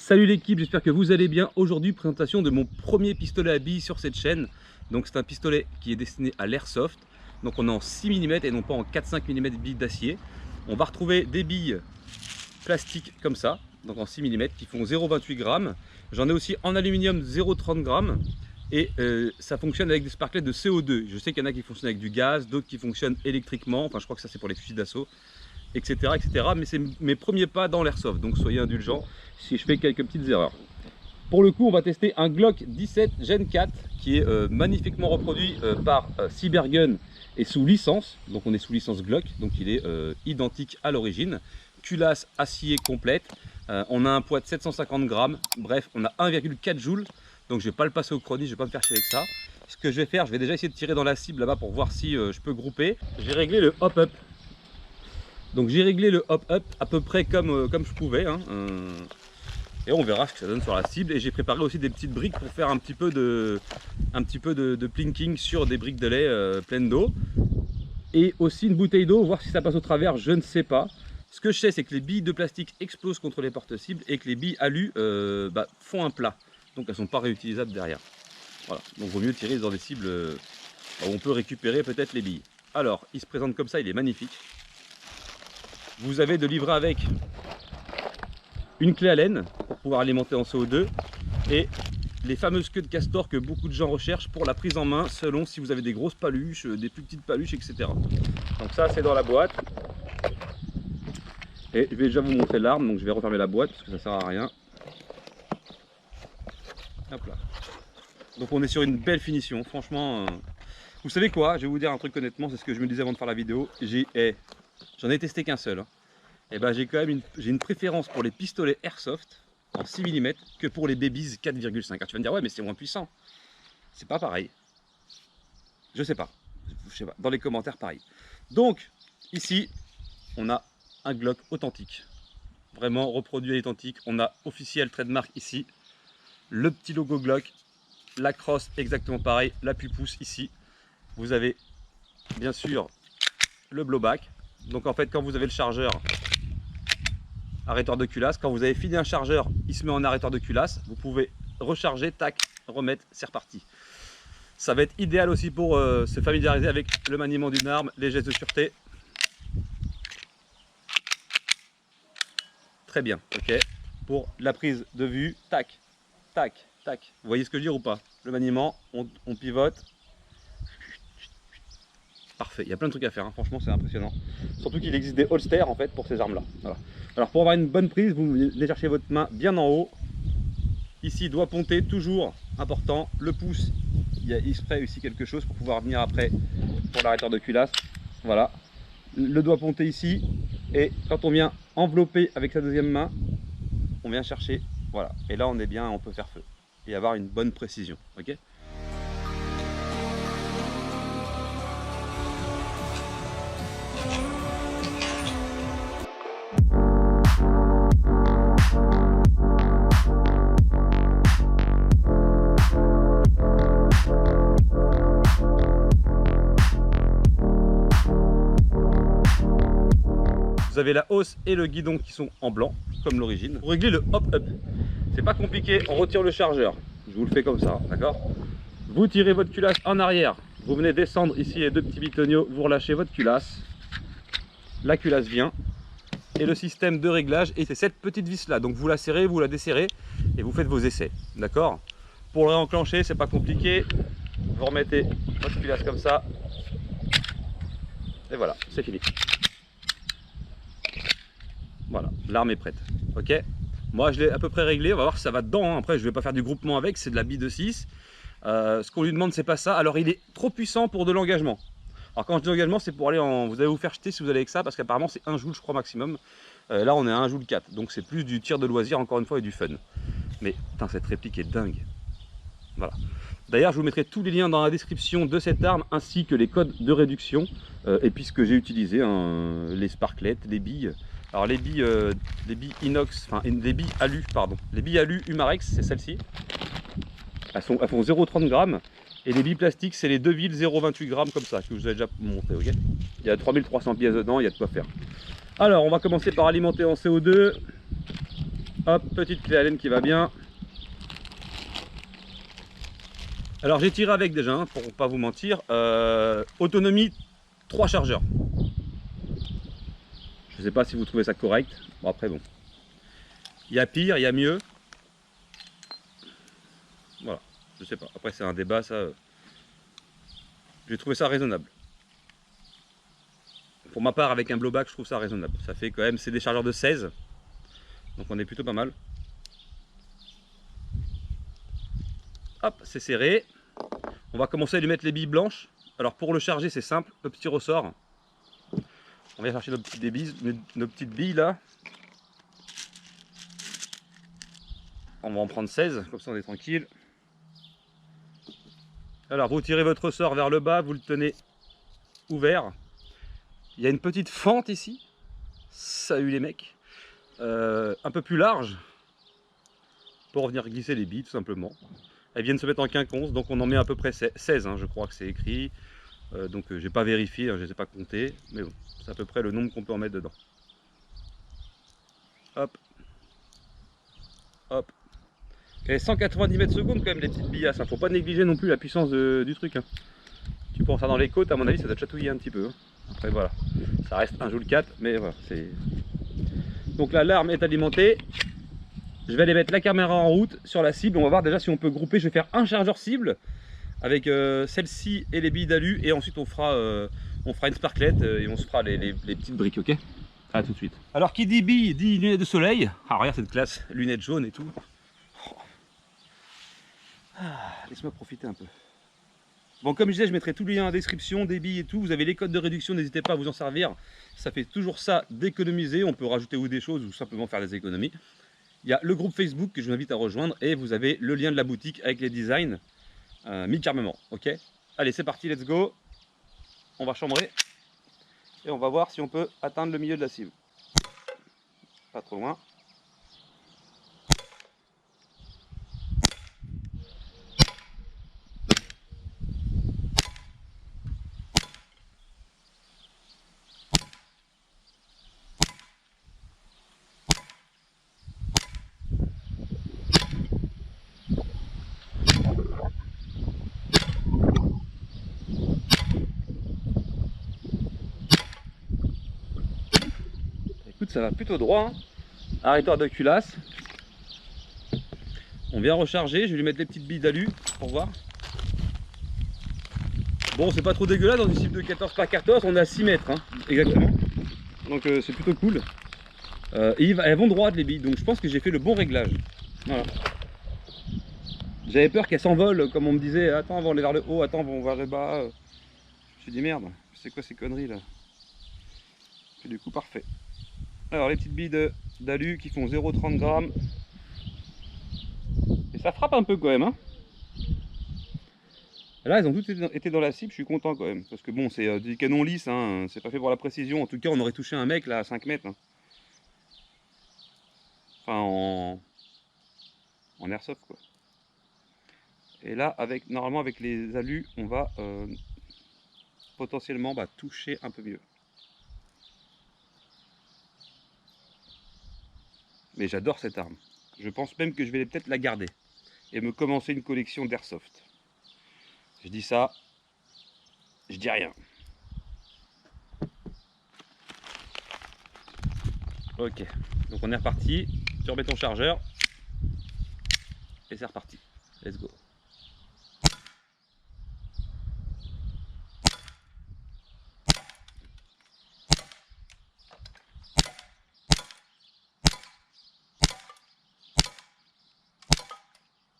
Salut l'équipe, j'espère que vous allez bien. Aujourd'hui, présentation de mon premier pistolet à billes sur cette chaîne. Donc c'est un pistolet qui est destiné à l'airsoft. Donc on est en 6 mm et non pas en 4-5 mm billes d'acier. On va retrouver des billes plastiques comme ça, donc en 6 mm qui font 0,28 grammes. J'en ai aussi en aluminium 0,30 grammes. Et ça fonctionne avec des sparklets de CO2. Je sais qu'il y en a qui fonctionnent avec du gaz, d'autres qui fonctionnent électriquement. Enfin je crois que ça c'est pour les fusils d'assaut, etc., etc. Mais c'est mes premiers pas dans l'airsoft, donc soyez indulgents si je fais quelques petites erreurs. Pour le coup, on va tester un Glock 17 Gen 4 qui est magnifiquement reproduit par Cybergun et sous licence. Donc on est sous licence Glock, donc il est identique à l'origine. Culasse acier complète. On a un poids de 750 grammes. Bref, on a 1,4 joules. Donc je ne vais pas le passer au chrony, je ne vais pas me faire chier avec ça. Ce que je vais faire, je vais déjà essayer de tirer dans la cible là-bas pour voir si je peux grouper. J'ai réglé le hop-up. Donc j'ai réglé le hop-up à peu près comme je pouvais. Et on verra ce que ça donne sur la cible. Et j'ai préparé aussi des petites briques pour faire un petit peu de plinking sur des briques de lait pleines d'eau. Et aussi une bouteille d'eau, voir si ça passe au travers, je ne sais pas. Ce que je sais, c'est que les billes de plastique explosent contre les porte-cibles et que les billes alu font un plat. Donc elles ne sont pas réutilisables derrière. Voilà, donc il vaut mieux tirer dans des cibles où on peut récupérer peut-être les billes. Alors, il se présente comme ça, il est magnifique. Vous avez de livrer avec une clé Allen pour pouvoir alimenter en CO2 et les fameuses queues de castor que beaucoup de gens recherchent pour la prise en main selon si vous avez des grosses paluches, des plus petites paluches, etc. Donc ça c'est dans la boîte. Et je vais déjà vous montrer l'arme, donc je vais refermer la boîte parce que ça sert à rien. Hop là. Donc on est sur une belle finition, franchement. Vous savez quoi, je vais vous dire un truc honnêtement, c'est ce que je me disais avant de faire la vidéo. J'en ai testé qu'un seul. Et ben j'ai quand même une préférence pour les pistolets airsoft en 6 mm que pour les babies 4,5. Alors tu vas me dire ouais mais c'est moins puissant. C'est pas pareil. Je sais pas. Dans les commentaires pareil. Donc ici on a un Glock authentique. Vraiment reproduit à l'identique. On a officiel trademark ici. Le petit logo Glock. La crosse exactement pareil. La pupousse ici. Vous avez bien sûr le blowback. Donc en fait quand vous avez le chargeur arrêteur de culasse, quand vous avez fini un chargeur il se met en arrêteur de culasse, vous pouvez recharger, tac, remettre, c'est reparti. Ça va être idéal aussi pour se familiariser avec le maniement d'une arme, les gestes de sûreté. Très bien, ok. Pour la prise de vue, tac, tac, tac. Vous voyez ce que je veux dire ou pas? Le maniement, on pivote. Parfait, il y a plein de trucs à faire, hein. Franchement c'est impressionnant. Surtout qu'il existe des holsters en fait pour ces armes là. Voilà. Alors pour avoir une bonne prise, vous allez chercher votre main bien en haut. Ici doigt ponté, toujours important. Le pouce, il y a exprès ici quelque chose pour pouvoir venir après pour l'arrêteur de culasse. Voilà. Le doigt ponté ici. Et quand on vient envelopper avec sa deuxième main, on vient chercher. Voilà. Et là on est bien, on peut faire feu. Et avoir une bonne précision. Ok ? Vous avez la hausse et le guidon qui sont en blanc, comme l'origine. Pour régler le hop-up, c'est pas compliqué, on retire le chargeur. Je vous le fais comme ça, d'accord? Vous tirez votre culasse en arrière, vous venez descendre ici les deux petits bitonniaux, vous relâchez votre culasse. La culasse vient. Et le système de réglage, et c'est cette petite vis là. Donc vous la serrez, vous la desserrez, et vous faites vos essais, d'accord? Pour le réenclencher, c'est pas compliqué. Vous remettez votre culasse comme ça. Et voilà, c'est fini. Voilà, l'arme est prête. Ok. Moi je l'ai à peu près réglé, on va voir si ça va dedans. Après je vais pas faire du groupement avec, c'est de la bille de 6. Ce qu'on lui demande c'est pas ça. Alors il est trop puissant pour de l'engagement. Alors quand je dis engagement c'est pour aller en... Vous allez vous faire jeter si vous allez avec ça parce qu'apparemment c'est 1 joule je crois maximum. Là on est à 1 joule 4. Donc c'est plus du tir de loisir encore une fois et du fun. Mais putain cette réplique est dingue. Voilà. D'ailleurs je vous mettrai tous les liens dans la description de cette arme ainsi que les codes de réduction. Et puis ce que j'ai utilisé, hein, les sparklets, les billes. Alors les billes inox, enfin les billes alu, pardon. Les billes alu Humarex, c'est celle-ci. Elles font 0,30 grammes. Et les billes plastiques, c'est les Deville 0,28 grammes comme ça, que je vous ai déjà montré, ok? Il y a 3300 pièces dedans, il y a de quoi faire. Alors, on va commencer par alimenter en CO2. Hop, petite clé Allen qui va bien. Alors j'ai tiré avec déjà, hein, pour pas vous mentir. Autonomie 3 chargeurs. Je sais pas si vous trouvez ça correct. Bon après bon. Il y a pire, il y a mieux. Voilà, je sais pas. Après c'est un débat ça. J'ai trouvé ça raisonnable. Pour ma part avec un blowback je trouve ça raisonnable. Ça fait quand même, c'est des chargeurs de 16. Donc on est plutôt pas mal. Hop, c'est serré. On va commencer à lui mettre les billes blanches. Alors pour le charger c'est simple, le petit ressort. On vient chercher nos petites billes là. On va en prendre 16, comme ça on est tranquille. Alors vous tirez votre ressort vers le bas, vous le tenez ouvert. Il y a une petite fente ici. Salut les mecs. Un peu plus large. Pour venir glisser les billes tout simplement. Elles viennent se mettre en quinconce, donc on en met à peu près 16, hein, je crois que c'est écrit. Donc j'ai pas vérifié, hein, je ne les ai pas comptés. Mais bon, c'est à peu près le nombre qu'on peut en mettre dedans. Hop. Hop. Et 190 mètres secondes quand même les petites billasses, hein. Faut pas négliger non plus la puissance du truc, hein. Tu prends ça dans les côtes, à mon avis ça doit chatouiller un petit peu, hein. Après voilà, ça reste un Joule 4, mais voilà, c'est... Donc là l'arme est alimentée. Je vais aller mettre la caméra en route sur la cible. On va voir déjà si on peut grouper. Je vais faire un chargeur cible avec celle-ci et les billes d'alu, et ensuite on fera une sparklette et on se fera les petites briques, ok? A tout de suite. Alors qui dit billes dit lunettes de soleil. Ah regarde cette classe, lunettes jaunes et tout. Ah, laisse-moi profiter un peu. Bon, comme je disais, je mettrai tous les liens en description, des billes et tout. Vous avez les codes de réduction, n'hésitez pas à vous en servir. Ça fait toujours ça d'économiser. On peut rajouter ou des choses ou simplement faire des économies. Il y a le groupe Facebook que je vous invite à rejoindre et vous avez le lien de la boutique avec les designs mi-armement. Ok, allez, c'est parti, let's go. On va chambrer et on va voir si on peut atteindre le milieu de la cible. Pas trop loin. Écoute, ça va plutôt droit, hein. Arrêteur de culasse. On vient recharger, je vais lui mettre les petites billes d'alu pour voir. Bon, c'est pas trop dégueulasse dans une cible de 14 par 14, on est à 6 mètres, hein, exactement. Donc c'est plutôt cool. Et elles vont droite les billes, donc je pense que j'ai fait le bon réglage. Voilà. J'avais peur qu'elles s'envolent, comme on me disait, attends, on va aller vers le haut, attends, on va vers le bas. Je me suis dit merde, c'est quoi ces conneries là? Et du coup, parfait. Alors, les petites billes d'alu qui font 0,30 grammes. Et ça frappe un peu quand même, hein. Là, elles ont toutes été dans la cible, je suis content quand même. Parce que bon, c'est du canon lisse, hein, c'est pas fait pour la précision. En tout cas, on aurait touché un mec là à 5 mètres. Hein. Enfin, en airsoft quoi. Et là, normalement, avec les alus, on va potentiellement toucher un peu mieux. Mais j'adore cette arme. Je pense même que je vais peut-être la garder et me commencer une collection d'airsoft. Je dis ça, je dis rien. Ok, donc on est reparti. Tu remets ton chargeur et c'est reparti. Let's go.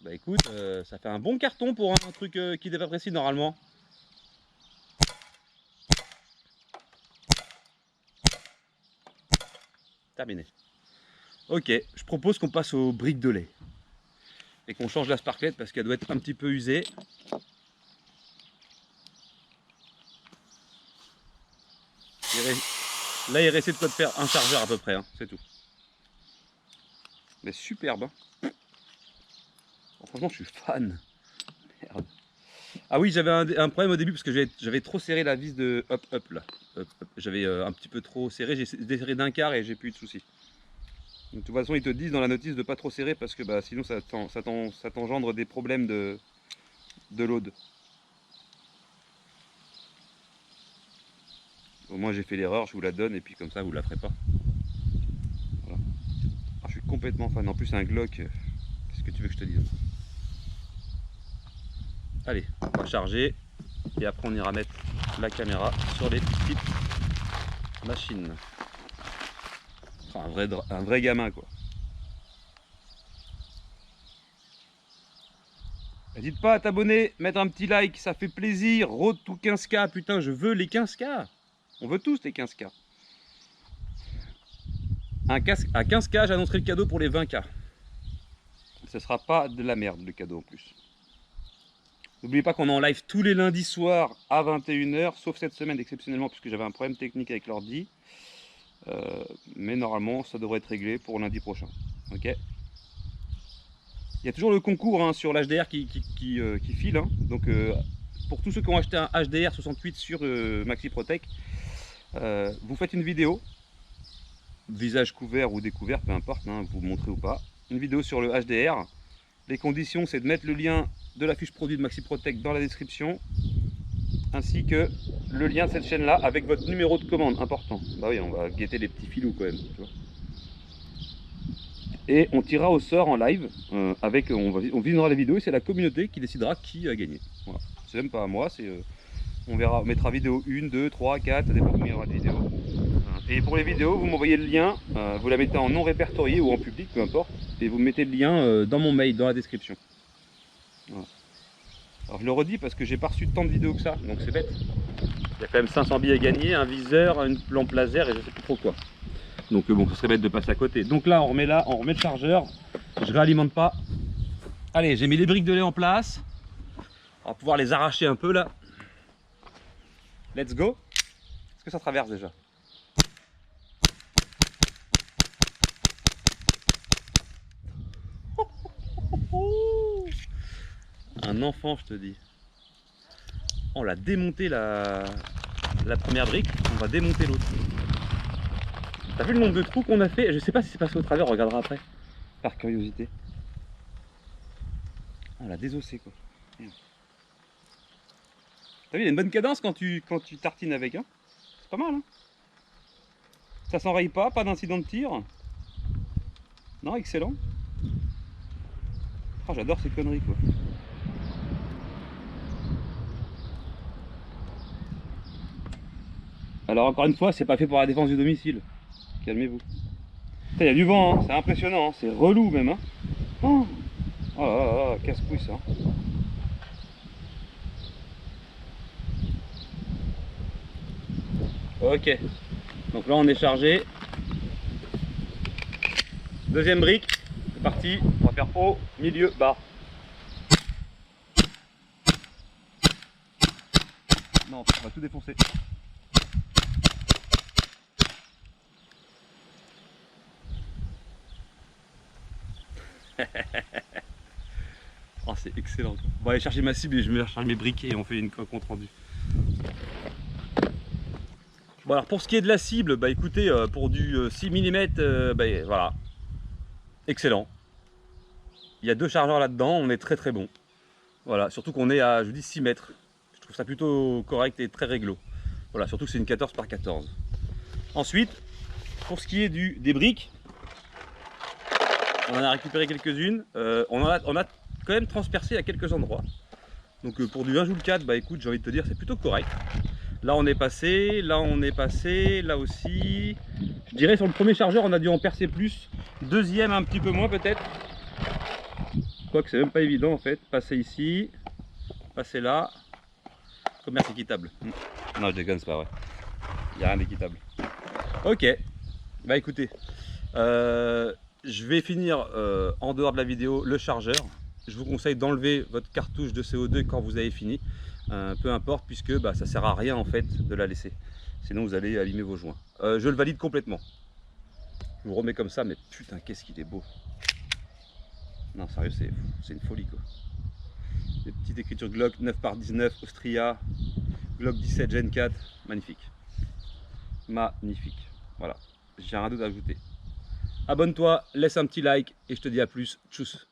Bah écoute, ça fait un bon carton pour un truc qui devrait précis normalement. Terminé. Ok, je propose qu'on passe aux briques de lait. Et qu'on change la sparklette parce qu'elle doit être un petit peu usée. Là il restait de quoi de faire un chargeur à peu près, hein, c'est tout. Mais superbe, hein. Bon, franchement je suis fan. Merde. Ah oui, j'avais un problème au début parce que j'avais trop serré la vis de hop là. J'avais un petit peu trop serré, j'ai desserré d'un quart et j'ai plus eu de soucis. De toute façon, ils te disent dans la notice de pas trop serrer parce que bah, sinon ça t'engendre des problèmes de load. Au moins j'ai fait l'erreur, je vous la donne et puis comme ça vous la ferez pas. Voilà. Alors, je suis complètement fan. En plus un Glock, qu'est-ce que tu veux que je te dise? Allez, on va charger et après on ira mettre la caméra sur les petites machines. Enfin, un vrai gamin quoi. N'hésite pas à t'abonner, mettre un petit like, ça fait plaisir. Road to 15K, putain, je veux les 15K. On veut tous les 15K. À 15K, j'annoncerai le cadeau pour les 20K. Ce sera pas de la merde le cadeau en plus. N'oubliez pas qu'on est en live tous les lundis soirs à 21 h, sauf cette semaine exceptionnellement puisque j'avais un problème technique avec l'ordi. Mais normalement, ça devrait être réglé pour lundi prochain. Ok. Il y a toujours le concours hein, sur l'HDR qui file. Hein. Donc, pour tous ceux qui ont acheté un HDR 68 sur Maxi Protec, vous faites une vidéo, visage couvert ou découvert, peu importe, hein, vous montrez ou pas. Une vidéo sur le HDR. Les conditions, c'est de mettre le lien de la fiche produit de Maxi Protec dans la description, ainsi que le lien de cette chaîne-là avec votre numéro de commande, important. Bah oui, on va guetter les petits filous quand même. Tu vois. Et on tirera au sort en live, on visionnera la vidéo et c'est la communauté qui décidera qui a gagné. Voilà. C'est même pas à moi, on verra, on mettra vidéo 1, 2, 3, 4, ça dépend combien il y aura de vidéos. Et pour les vidéos, vous m'envoyez le lien, vous la mettez en non répertorié ou en public, peu importe, et vous mettez le lien dans mon mail, dans la description. Voilà. Alors je le redis parce que j'ai pas reçu tant de vidéos que ça, donc c'est bête. Il y a quand même 500 billets à gagner, un viseur, une lampe laser et je sais plus trop quoi. Donc bon, ce serait bête de passer à côté. Donc là, on remet le chargeur. Je réalimente pas. Allez, j'ai mis les briques de lait en place. On va pouvoir les arracher un peu là. Let's go. Est-ce que ça traverse déjà? Un enfant, je te dis. On l'a démonté la première brique. On va démonter l'autre. T'as vu le nombre de trous qu'on a fait? Je sais pas si c'est passé au travers, on regardera après. Par curiosité. On l'a désossé quoi. T'as vu, il y a une bonne cadence quand tu tartines avec. Hein, c'est pas mal. Hein, ça s'enraye pas d'incident de tir. Non, excellent. Oh, j'adore ces conneries quoi. Alors encore une fois, c'est pas fait pour la défense du domicile. Calmez-vous. Il y a du vent, hein, c'est impressionnant, hein, c'est relou même. Hein. Oh là là, casse-couille ça. Ok, donc là on est chargé. Deuxième brique, c'est parti. On va faire haut, milieu, bas. Non, on va tout défoncer. Oh, c'est excellent. Bon, allez chercher ma cible et je vais recharger mes briquets et on fait une compte rendu. Bon, alors pour ce qui est de la cible, bah écoutez, pour du 6 mm, bah, voilà. Excellent. Il y a 2 chargeurs là-dedans, on est très bon. Voilà, surtout qu'on est à, je vous dis, 6 mètres. Je trouve ça plutôt correct et très réglo. Voilà, surtout que c'est une 14 par 14. Ensuite, pour ce qui est des briques, on en a récupéré quelques-unes. On a quand même transpercé à quelques endroits. Donc pour du 1 joule 4, bah écoute, j'ai envie de te dire, c'est plutôt correct. Là on est passé, là on est passé, là aussi. Je dirais sur le premier chargeur, on a dû en percer plus. Deuxième, un petit peu moins peut-être. Quoique c'est même pas évident en fait. Passer ici, passer là. Commerce équitable. Non, je déconne, c'est pas vrai. Il n'y a rien d'équitable. Ok, bah écoutez, je vais finir en dehors de la vidéo le chargeur. Je vous conseille d'enlever votre cartouche de CO2 quand vous avez fini, peu importe, puisque bah, ça sert à rien en fait de la laisser. Sinon vous allez abîmer vos joints. Je le valide complètement. Je vous remets comme ça, mais putain qu'est-ce qu'il est beau. Non sérieux, c'est une folie quoi. Des petites écritures Glock 9 par 19 Austria, Glock 17 Gen 4, magnifique. Magnifique. Voilà, j'ai rien d'autre à ajouter. abonne-toi, laisse un petit like et je te dis à plus. Tchuss.